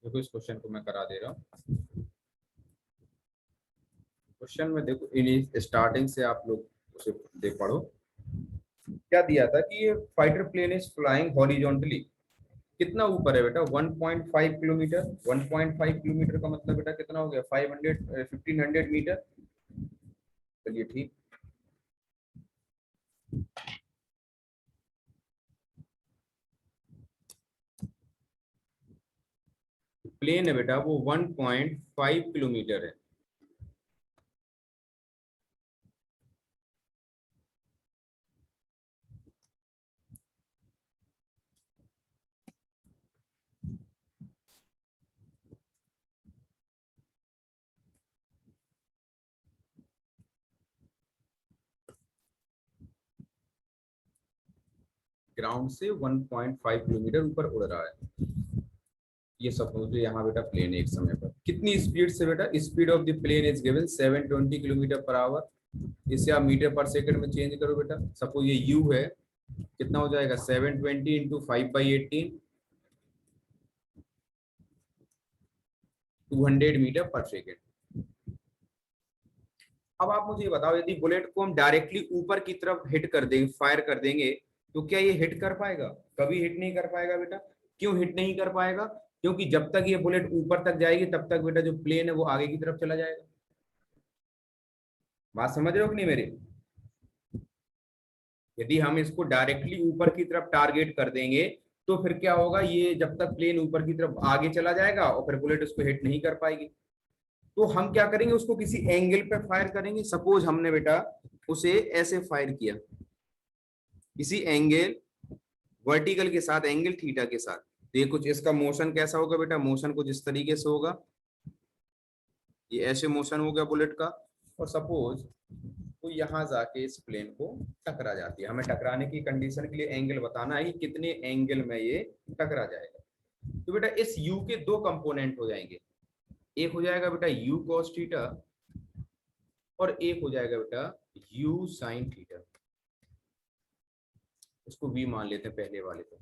देखो इस क्वेश्चन को मैं करा दे रहा हूँ। क्वेश्चन में देखो इन स्टार्टिंग से आप लोग उसे दे पढ़ो। क्या दिया था कि ये fighter plane is flying horizontally. कितना ऊपर है बेटा? 1.5 किलोमीटर। 1.5 किलोमीटर का मतलब बेटा कितना हो गया? 1500 मीटर। चलिए ठीक। प्लेन है बेटा वो 1.5 किलोमीटर है। ग्राउंड से 1.5 किलोमीटर ऊपर उड़ रहा है। ये सपोज यहाँ बेटा प्लेन है। एक समय पर कितनी स्पीड से बेटा? Speed of the plane is given 720 kilometre per hour. इसे आप मीटर पर सेकंड में चेंज करो बेटा। सपोज ये यू है, कितना हो जाएगा? 720 इंटू 5/18, 200 मीटर पर सेकेंड। अब आप मुझे बताओ, यदि बुलेट को हम डायरेक्टली ऊपर की तरफ हिट कर देंगे, फायर कर देंगे, तो क्या ये हिट कर पाएगा? कभी हिट नहीं कर पाएगा बेटा। क्यों हिट नहीं कर पाएगा? क्योंकि जब तक ये बुलेट ऊपर तक जाएगी तब तक बेटा जो प्लेन है वो आगे की तरफ चला जाएगा। बात समझ रहे हो कि नहीं मेरी? यदि हम इसको डायरेक्टली ऊपर की तरफ टारगेट कर देंगे तो फिर क्या होगा? ये जब तक प्लेन ऊपर की तरफ आगे चला जाएगा और फिर बुलेट उसको हिट नहीं कर पाएगी। तो हम क्या करेंगे? उसको किसी एंगल पे फायर करेंगे। सपोज हमने बेटा उसे ऐसे फायर किया, किसी एंगल वर्टिकल के साथ, एंगल थीटा के साथ। तो ये कुछ इसका मोशन कैसा होगा बेटा? मोशन कुछ इस तरीके से होगा। ये ऐसे मोशन हो गया बुलेट का। और सपोज तो यहाँ जाके इस प्लेन को टकरा जाती है। हमें टकराने की कंडीशन के लिए एंगल बताना है कि कितने एंगल में ये टकरा जाएगा। तो बेटा इस u के दो कंपोनेंट हो जाएंगे। एक हो जाएगा बेटा u cos थीटा और एक हो जाएगा बेटा u sin थीटा। उसको v मान लेते हैं पहले वाले को।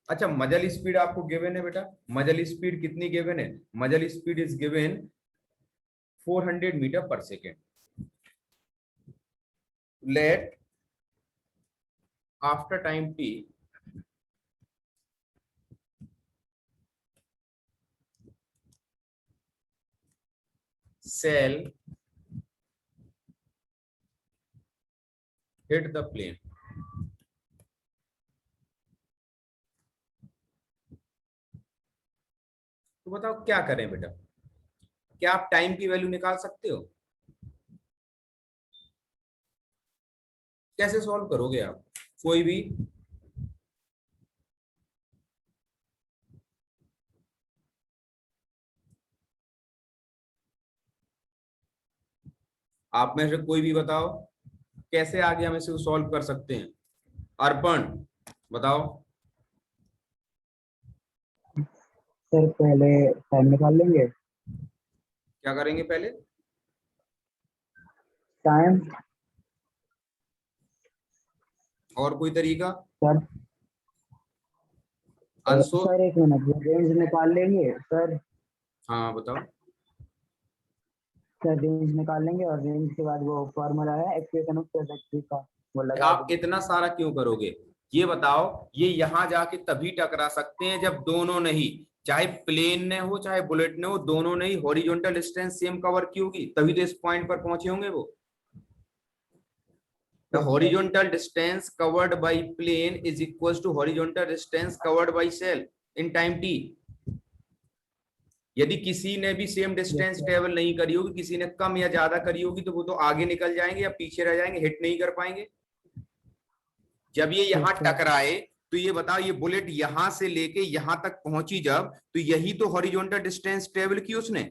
अच्छा, मजल स्पीड आपको गिवन है बेटा। मजल स्पीड कितनी गिवन है? Muzzle speed is given 400 metre per second. Let after time t cell hit the plane। तो बताओ क्या करें बेटा? क्या आप टाइम की वैल्यू निकाल सकते हो? कैसे सॉल्व करोगे आप? कोई भी आप में से कोई भी बताओ, कैसे आगे हम इसे सॉल्व कर सकते हैं? अर्पण बताओ। सर पहले टाइम निकाल लेंगे। क्या करेंगे पहले? टाइम। और कोई तरीका? सर अंशो। सर एक मिनट, रेंज निकाल लेंगे सर। हाँ बताओ। सर रेंज निकाल लेंगे और रेंज के बाद वो फॉर्मूला है एक्सप्रेशन ऑफ ट्रैजेक्टरी का, वो लगा आप देंगे। इतना सारा क्यों करोगे? ये बताओ, ये यहां जाके तभी टकरा सकते हैं जब दोनों नहीं, चाहे प्लेन ने हो चाहे बुलेट ने हो, दोनों ने ही हॉरिजॉन्टल डिस्टेंस सेम कवर की होगी, तभी तो इस पॉइंट पर पहुंचे होंगे वो। The yes sir. horizontal distance covered by plane is equals to horizontal distance covered by cell in time t। यदि किसी ने भी same yes distance sir. Travel नहीं करी होगी, किसी ने कम या ज्यादा करी होगी, तो वो तो आगे निकल जाएंगे या पीछे रह जाएंगे, हिट नहीं कर पाएंगे। जब ये यस यहां सर। टकराए तो ये बताओ, ये बुलेट यहां से लेके यहां तक पहुंची जब, तो यही तो हॉरिजॉन्टल डिस्टेंस ट्रेवल की उसने।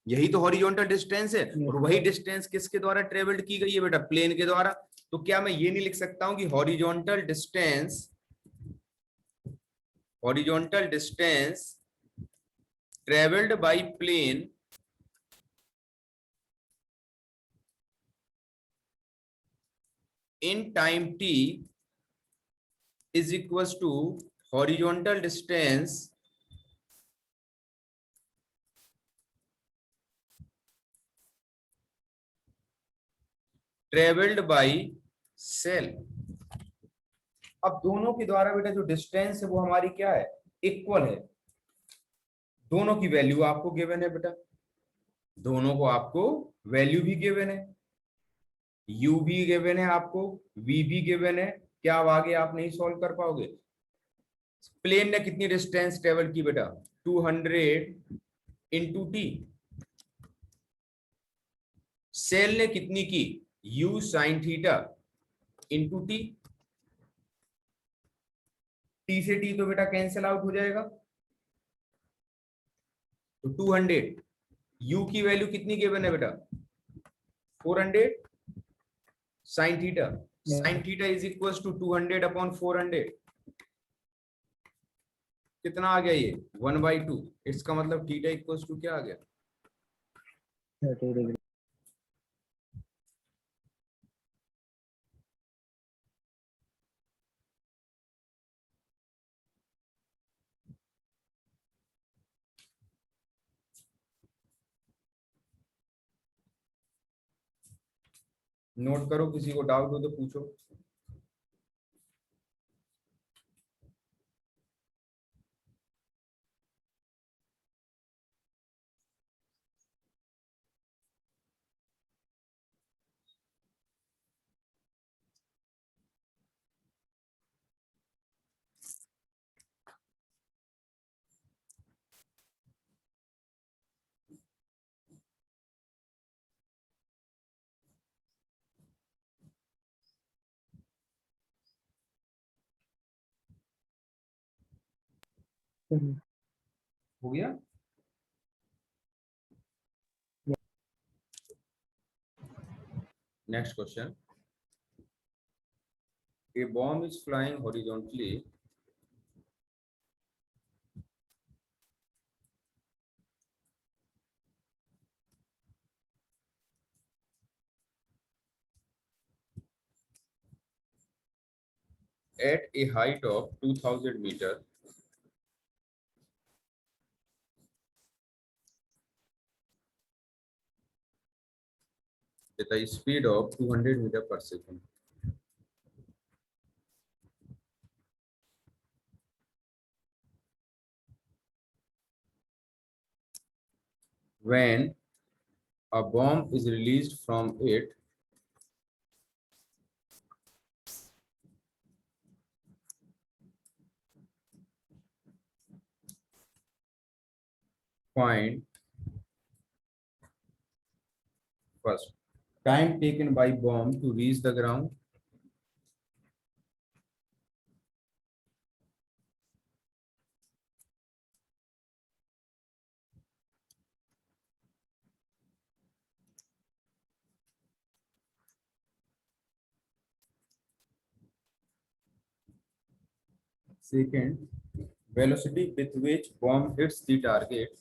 यही तो हॉरिजॉन्टल डिस्टेंस है। यस और वही सर। डिस्टेंस किसके द्वारा ट्रेवल्ड की गई है बेटा? प्लेन के द्वारा। तो क्या मैं ये नहीं लिख सकता हूं कि horizontal distance travelled by plane in time t is equals to horizontal distance travelled by shell. अब दोनों के द्वारा बेटा जो डिस्टेंस है वो हमारी क्या है, इक्वल है। दोनों की वैल्यू आपको गिवन है बेटा, दोनों को आपको वैल्यू भी गिवन है, u भी गिवन है आपको, v भी गिवन है। क्या अब आगे आप नहीं सॉल्व कर पाओगे? प्लेन ने कितनी डिस्टेंस ट्रेवल की बेटा, 200 इंटू टी। सेल ने कितनी की, u sine theta into T. T से टी तो बेटा कैंसिल आउट हो जाएगा, तो 200। u की वैल्यू कितनी गिवन है बेटा, 400 sine theta. Sine theta is equal to 200 upon 400। कितना आ गया ये, 1/2। इसका मतलब थीटा इक्वल टू क्या आ गया, 30 डिग्री। नोट करो, किसी को डाउट हो तो पूछो। हो गया। Next question, a bomb is flying horizontally at a height of 2000 meter with a speed of 200 meter per second. When a bomb is released from it, find first time taken by bomb to reach the ground, second velocity with which bomb hits the target,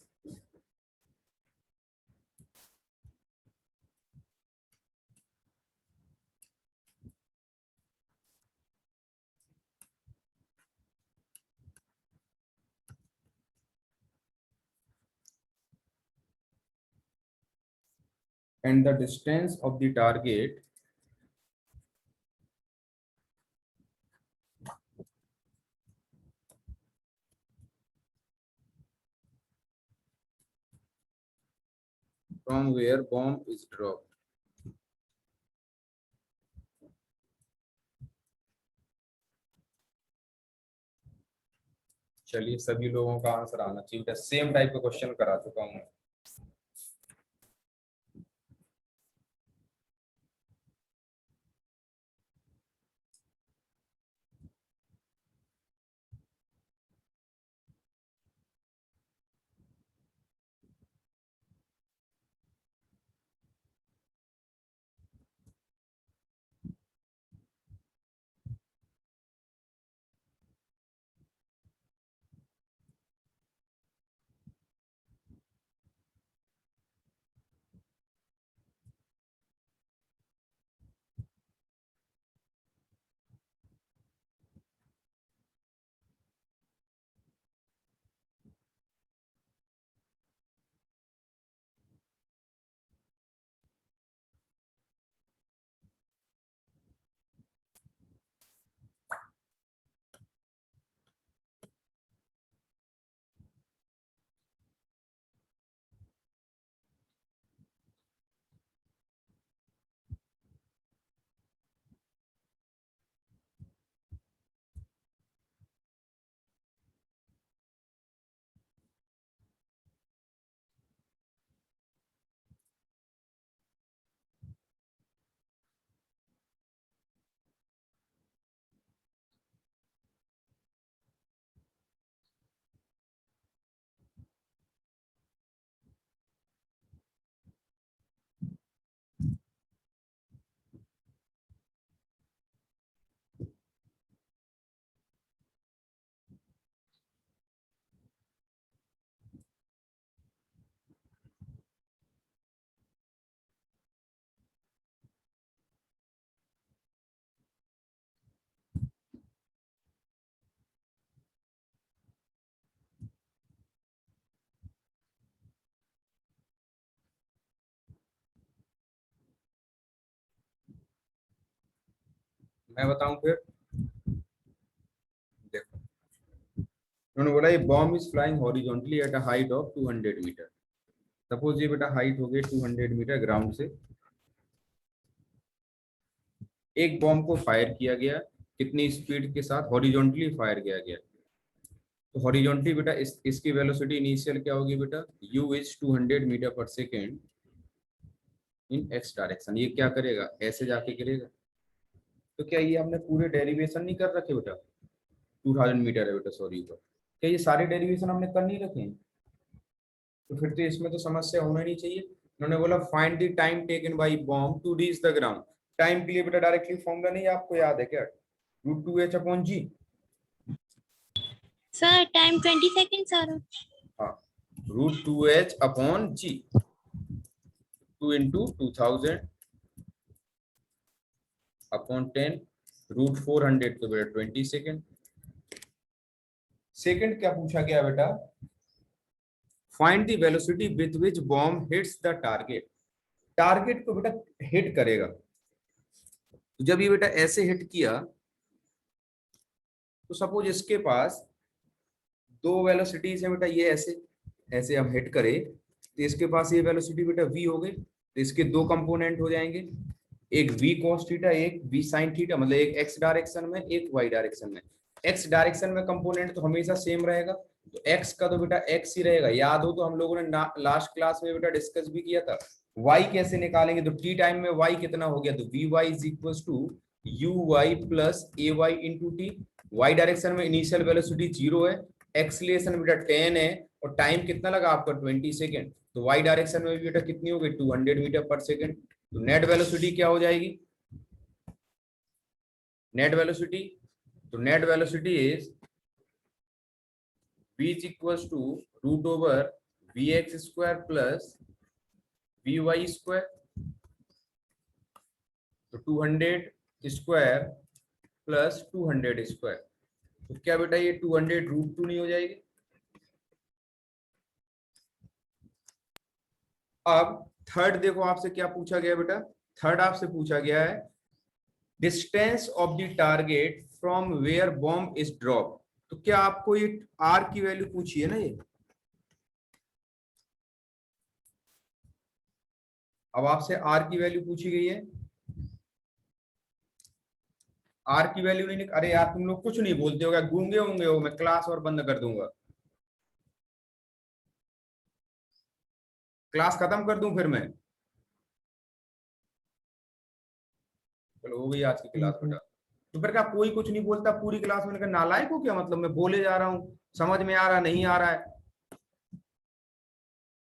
and the distance of the target from where bomb is dropped. चलिए सभी लोगों का answer आना चाहिए, same type का question करा चुका हूँ। मैं बताऊं फिर, देखो उन्होंने बोला ये bomb is flying horizontally at a height of 200 metre. Suppose ये बेटा हाइट हो गई 200 मीटर ग्राउंड से, एक बॉम्ब को फायर किया गया, कितनी स्पीड के साथ, हॉरिजॉन्टली फायर किया गया। तो हॉरिजॉन्टली बेटा इसकी वेलोसिटी इनिशियल क्या होगी बेटा, u is 200 metre per second in x direction. ये क्या करेगा, ऐसे जाके गिरेगा। तो क्या ये हमने पूरे डेरिवेशन नहीं कर रखे बेटा, 2000 मीटर है बेटा सॉरी ऊपर, क्या ये सारे डेरिवेशन हमने कर नहीं रखे हैं? तो फिर तो इसमें तो समस्या होना ही नहीं चाहिए। उन्होंने बोला find the time taken by bomb to reach the ground. Time के लिए बेटा डायरेक्टली फॉर्मूला नहीं आपको याद है क्या, √2h/g। Sir time 20 second sir. हाँ, √2h/g, 2 into 2000 अपॉन 10, √400 तो बेटा 20 सेकेंड। सेकेंड क्या पूछा गया बेटा, find the velocity with which bomb hits the target. Target को बेटा हिट करेगा, तो जब ये बेटा ऐसे हिट किया, तो सपोज इसके पास दो वेलोसिटीज है बेटा, ये ऐसे ऐसे हम हिट करें, तो इसके पास ये वेलोसिटी बेटा v हो गई, तो इसके दो कंपोनेंट हो जाएंगे, एक v cos थीटा, एक v sin थीटा, मतलब एक x डायरेक्शन में एक y डायरेक्शन में। x डायरेक्शन में कंपोनेंट तो हमेशा सेम रहेगा, तो x का तो बेटा x ही रहेगा। याद हो तो हम लोगों ने लास्ट क्लास में बेटा डिस्कस भी किया था। y कैसे निकालेंगे, तो t टाइम में y कितना हो गया, तो vy is equal to uy plus ay into t. y direction में इनिशियल वेलोसिटी 0 है, एक्सीलरेशन बेटा 10 है, और टाइम कितना लगा आपका 20 सेकेंड। तो y डायरेक्शन में भी बेटा कितनी हो गई 200 मीटर पर सेकेंड। तो नेट वेलोसिटी क्या हो जाएगी, नेट वेलोसिटी, तो net velocity is v is equal to √vx² plus vy²। तो 200 स्क्वायर प्लस 200 स्क्वायर, तो क्या बेटा ये 200 √2 नहीं हो जाएगी। अब थर्ड देखो आपसे क्या पूछा गया बेटा, थर्ड आपसे पूछा गया है distance of the target from where bomb is drop. तो क्या आपको ये r की वैल्यू पूछी है ना, ये अब आपसे r की वैल्यू पूछी गई है, r की वैल्यू नहीं अरे यार तुम लोग कुछ नहीं बोलते हो क्या, गूंगे होंगे हो, मैं क्लास और बंद कर दूंगा, क्लास खत्म कर दूं फिर मैं। चलो हो गई आज की क्लास बेटा। तो फिर क्या कोई कुछ नहीं बोलता पूरी क्लास में, नालायक हो क्या, मतलब मैं बोले जा रहा हूँ, समझ में आ रहा नहीं आ रहा है,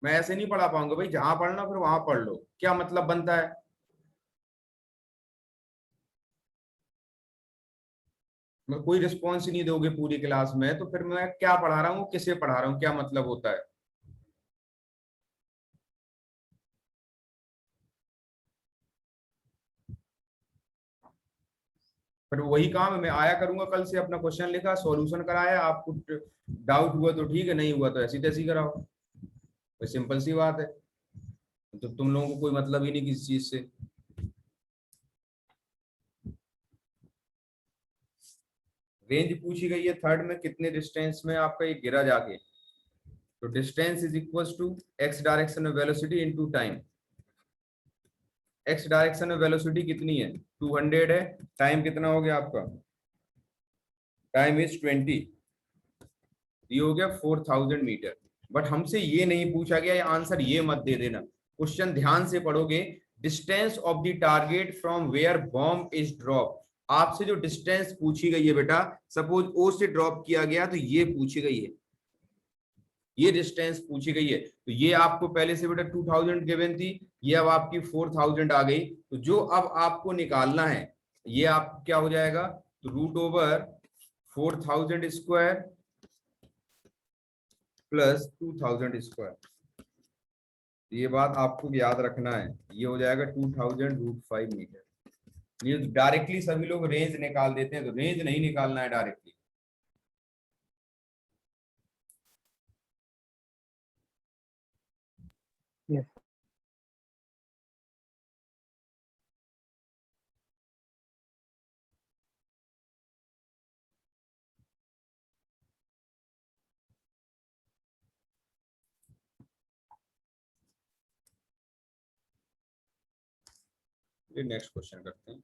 मैं ऐसे नहीं पढ़ा पाऊंगा भाई, जहां पढ़ना फिर वहां पढ़ लो, क्या मतलब बनता है। मैं कोई रिस्पॉन्स ही नहीं दोगे पूरी क्लास में, तो फिर मैं क्या पढ़ा रहा हूँ, किसे पढ़ा रहा हूँ, क्या मतलब होता है। फिर वही काम है, मैं आया करूंगा कल से, अपना क्वेश्चन लिखा, सॉल्यूशन कराया, आपको डाउट हुआ तो ठीक है, नहीं हुआ तो ऐसी तैसी कराओ, सिंपल सी बात है। तो तुम लोगों को कोई मतलब ही नहीं किसी चीज से। रेंज पूछी गई है थर्ड में, कितने डिस्टेंस में आपका ये गिरा जाके, तो distance is equal to X direction में velocity into time. X direction में वेलोसिटी कितनी है 200 है, टाइम कितना हो गया आपका, टाइम इज 20, ये हो गया 4000 मीटर। बट हमसे ये नहीं पूछा गया, ये आंसर ये मत दे देना, क्वेश्चन ध्यान से पढ़ोगे, distance of the target from where bomb is drop. आपसे जो डिस्टेंस पूछी गई है बेटा, सपोज ओ से ड्रॉप किया गया तो ये पूछी गई है, ये डिस्टेंस पूछी गई है, तो ये आपको पहले से बेटा 2000 गिवन थी, ये अब आपकी 4000 आ गई। तो जो अब आपको निकालना है, ये आप क्या हो जाएगा, तो √4000² प्लस 2000²। ये बात आपको याद रखना है, ये हो जाएगा 2000 √5 मीटर। ये डायरेक्टली सभी लोग रेंज निकाल देते हैं, तो रेंज नहीं निकालना है डायरेक्टली। यस। ये नेक्स्ट क्वेश्चन करते हैं।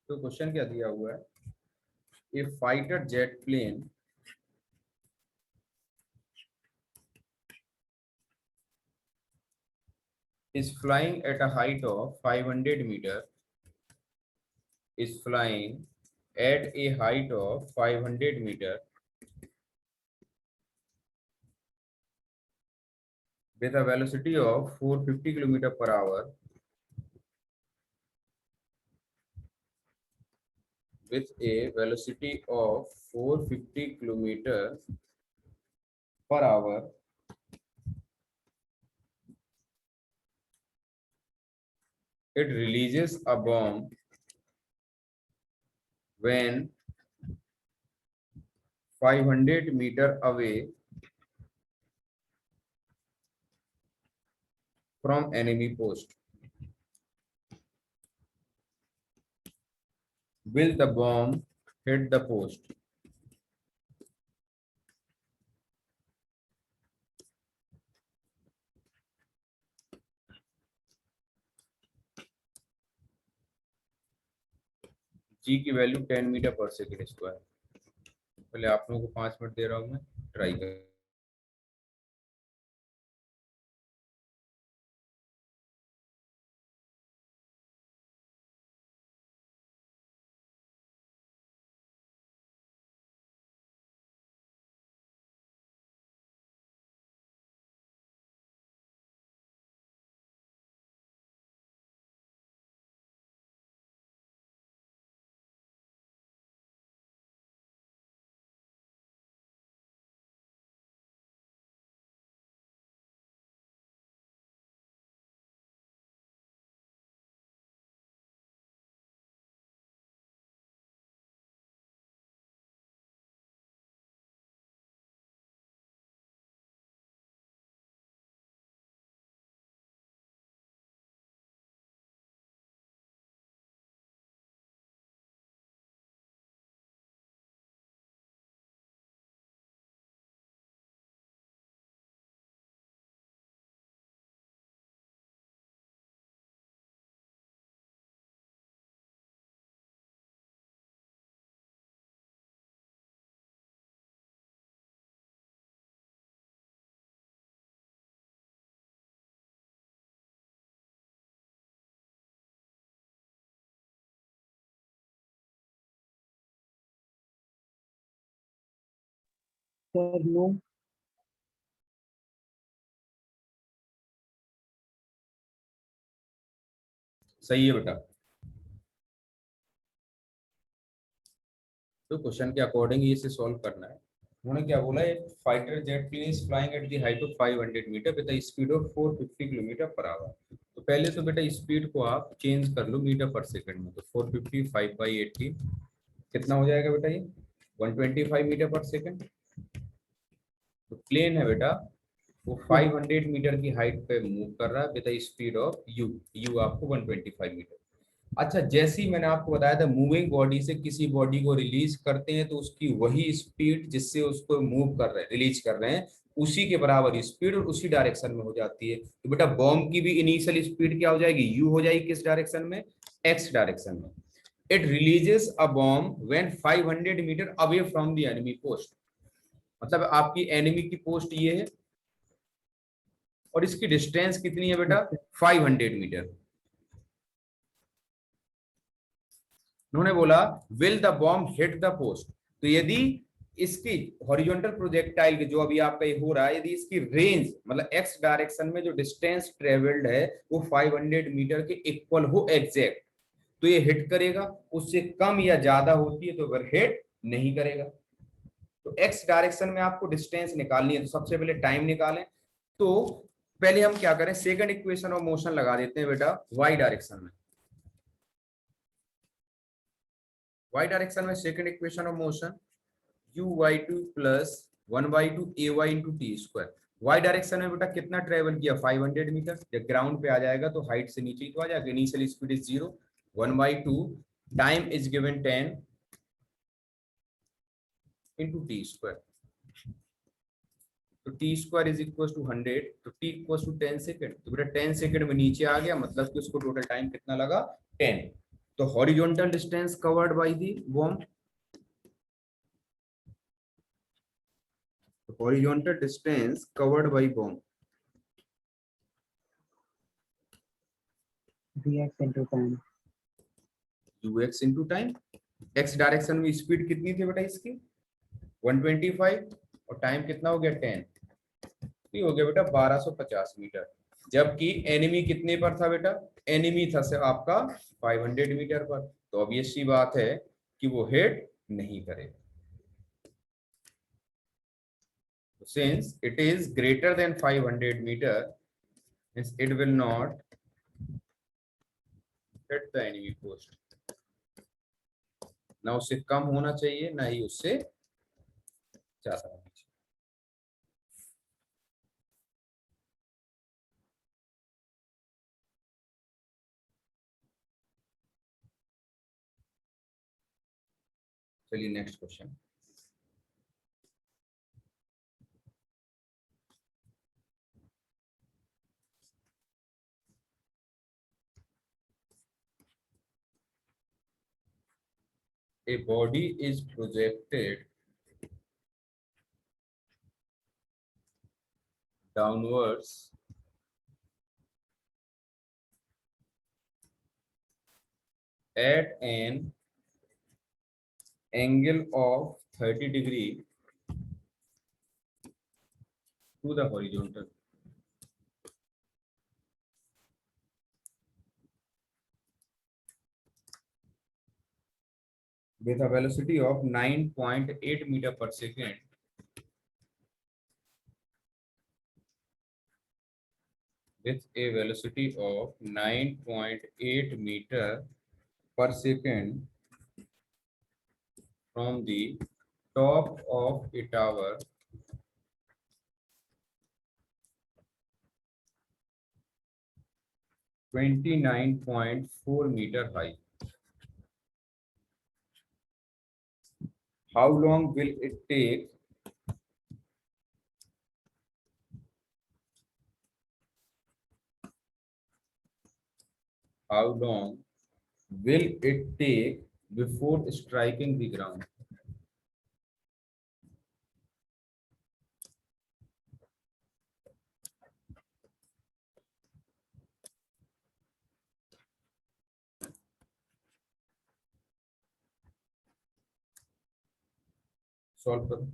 तो क्वेश्चन क्या दिया हुआ है, a fighter jet plane is flying at a height of 500 meter, is flying at a height of 500 meter with a velocity of 450 km per hour, with a velocity of 450 km per hour. It releases a bomb when 500 meter away from enemy post. Will the bomb hit the post? जी की value 10 metre per second square. पहले आप लोगों को 5 minute दे रहा हूं मैं, try कर। Sir no. सही है बेटा। तो क्वेश्चन के अकॉर्डिंग इसे सॉल्व करना है। उन्होंने क्या बोला है, fighter jet plane is flying at the height of 500 metre with the speed of 450 kilometre per hour. तो पहले तो बेटा स्पीड को आप चेंज कर लो मीटर पर सेकंड में। तो 450 5/80 कितना हो जाएगा बेटा, ये 125 मीटर पर सेकंड। तो प्लेन है बेटा वो 500 मीटर की हाइट पे मूव कर रहा है with the speed of you आपको 125 मीटर। अच्छा, जैसे ही मैंने आपको बताया था मूविंग बॉडी से किसी बॉडी को रिलीज करते हैं तो उसकी वही स्पीड जिससे उसको मूव कर रहे हैं, रिलीज कर रहे हैं, उसी के बराबर स्पीड और उसी डायरेक्शन में हो जाती है। तो बेटा बॉम्ब की भी इनिशियल स्पीड क्या हो जाएगी, यू हो जाएगी। किस डायरेक्शन में, एक्स डायरेक्शन में। It releases a bomb when 500 metre away from the enemy post. मतलब आपकी एनिमी की पोस्ट ये है और इसकी डिस्टेंस कितनी है बेटा, 500 मीटर। उन्होंने बोला will the bomb hit the post. तो यदि इसकी हॉरिजॉन्टल प्रोजेक्टाइल जो अभी आपका ये हो रहा है, यदि इसकी रेंज मतलब एक्स डायरेक्शन में जो डिस्टेंस ट्रेवल्ड है वो 500 मीटर के इक्वल हो एग्जैक्ट, तो ये हिट करेगा। उससे कम या ज्यादा होती है तो फिर हिट नहीं करेगा। तो एक्स डायरेक्शन में आपको डिस्टेंस निकालनी है, तो सबसे पहले टाइम निकालें। तो पहले हम क्या करें, सेकंड इक्वेशन ऑफ मोशन लगा देते हैं बेटा वाई डायरेक्शन में। वाई डायरेक्शन में second equation of motion u/2 plus 1/2 ay into T square. Y direction में बेटा कितना ट्रेवल किया, 500 मीटर। जब ग्राउंड पे आ जाएगा तो हाइट से नीचे ही तो आ जाएगा, initial speed is 0, 1/2 time is given 10 into T square. तो T square is equal to 100, तो टी इक्वल टू 10 सेकेंड। तो बेटा 10 सेकेंड में नीचे आ गया, मतलब कि उसको टोटल टाइम कितना लगा, 10। तो horizontal distance covered by the worm, horizontal distance covered by worm, dx into time, ux into time। x direction में स्पीड कितनी थी बेटा इसकी 125, और टाइम कितना हो गया 10, ये हो गया बेटा 1250 मीटर। जबकि एनिमी कितने पर था बेटा, एनिमी था सिर्फ आपका 500 मीटर पर। तो ऑब्वियस सी बात है कि वो हिट नहीं करेगा। Since it is greater than 500 meter, means it will not hit the enemy post। ना उससे कम होना चाहिए, ना ही उससे ज्यादा होना चाहिए। चलिए next question. A body is projected downwards at an angle of 30 degree to the horizontal with a velocity of 9.8 meter per second, with a velocity of 9.8 meter per second from the top of a tower (29.4 meter high). How long will it take before striking the ground? Solve करो।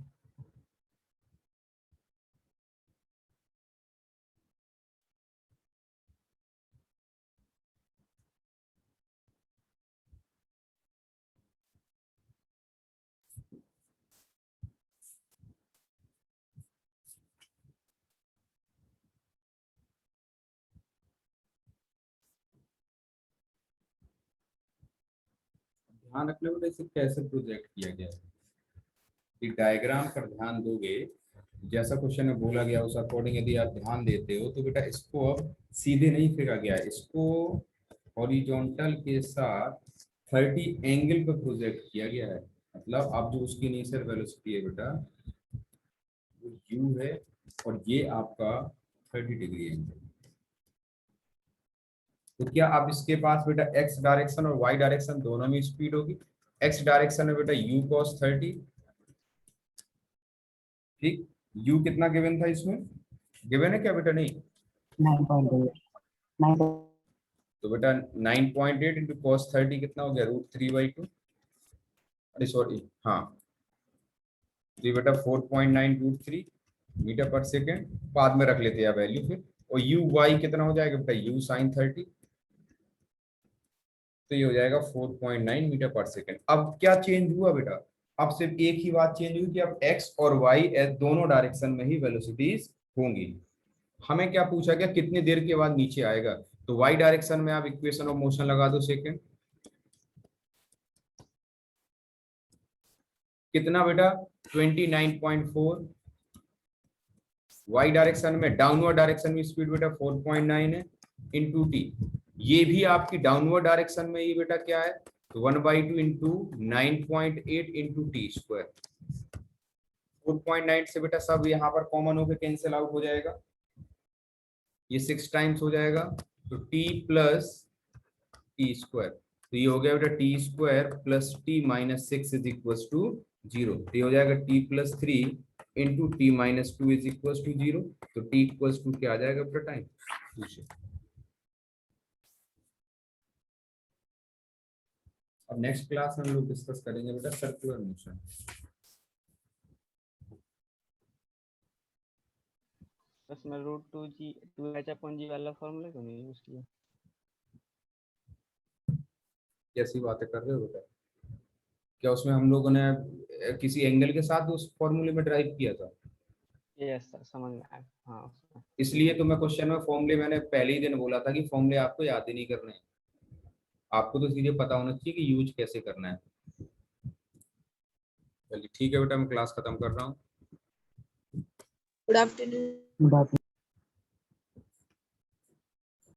ध्यान रखने बेटा इसे कैसे project किया गया है। Diagram पर ध्यान दोगे, जैसा क्वेश्चन में बोला गया उस अकॉर्डिंग यदि आप ध्यान देते हो तो बेटा इसको अब सीधे नहीं फेंका गया है, इसको हॉरिजॉन्टल के साथ 30 एंगल पर प्रोजेक्ट किया गया है। मतलब आप जो उसकी इनिशियल वेलोसिटी है बेटा वो u है, और ये आपका 30 डिग्री एंगल। तो क्या आप इसके पास बेटा x डायरेक्शन और y डायरेक्शन दोनों में स्पीड होगी। x डायरेक्शन में बेटा u cos 30, ठीक। u कितना गिवन था इसमें, गिवन है क्या बेटा, नहीं 9.8 तो बेटा 9.8 इंटू cos 30 कितना हो गया √3/2, अरे सॉरी हाँ, तो ये बेटा 4.9 √3 मीटर पर सेकेंड, बाद में रख लेते हैं वैल्यू फिर। और u कितना हो जाएगा बेटा u sin 30, तो ये हो जाएगा 4.9 मीटर पर सेकेंड। अब क्या चेंज हुआ बेटा, अब सिर्फ एक ही बात चेंज हुई कि अब x और y दोनों डायरेक्शन में ही वेलोसिटीज होंगी। हमें क्या पूछा गया कितनी देर के बाद नीचे आएगा, तो y डायरेक्शन में आप इक्वेशन ऑफ मोशन लगा दो सेकेंड, कितना बेटा 29.4, y डायरेक्शन में डाउनवर्ड डायरेक्शन में स्पीड बेटा 4.9 है इंटू टी, ये भी आपकी डाउनवर्ड डायरेक्शन में ये बेटा क्या है, तो 1/2 इंटू 9.8 इंटू टी स्क्वायर। 4.9 से बेटा सब यहाँ पर कॉमन होकर कैंसिल आउट हो जाएगा, ये 6 टाइम्स हो जाएगा, तो t प्लस टी स्क्वायर, तो ये हो गया बेटा t square plus t minus 6 is equal to 0, तो ये हो जाएगा t plus 3 into t minus 2 is equal to 0, तो t इक्वल टू क्या आ जाएगा बेटा टाइम। अब नेक्स्ट क्लास में हम लोग डिस्कस करेंगे बेटा सर्कुलर मोशन। बस मैं √2h/g वाला फॉर्मूला क्यों नहीं यूज किया? कैसी बातें कर रहे हो बेटा, क्या उसमें हम लोगों ने किसी एंगल के साथ उस फॉर्मूले में ड्राइव किया था? यस सर, समझ में आया। हाँ इसलिए तो मैं क्वेश्चन में फॉर्मूले मैंने पहले ही दिन बोला था कि फॉर्मूले आपको याद ही नहीं करने हैं, आपको तो सीधे पता होना चाहिए कि यूज कैसे करना है। चलिए ठीक है बेटा, मैं क्लास खत्म कर रहा हूँ। Good afternoon. बात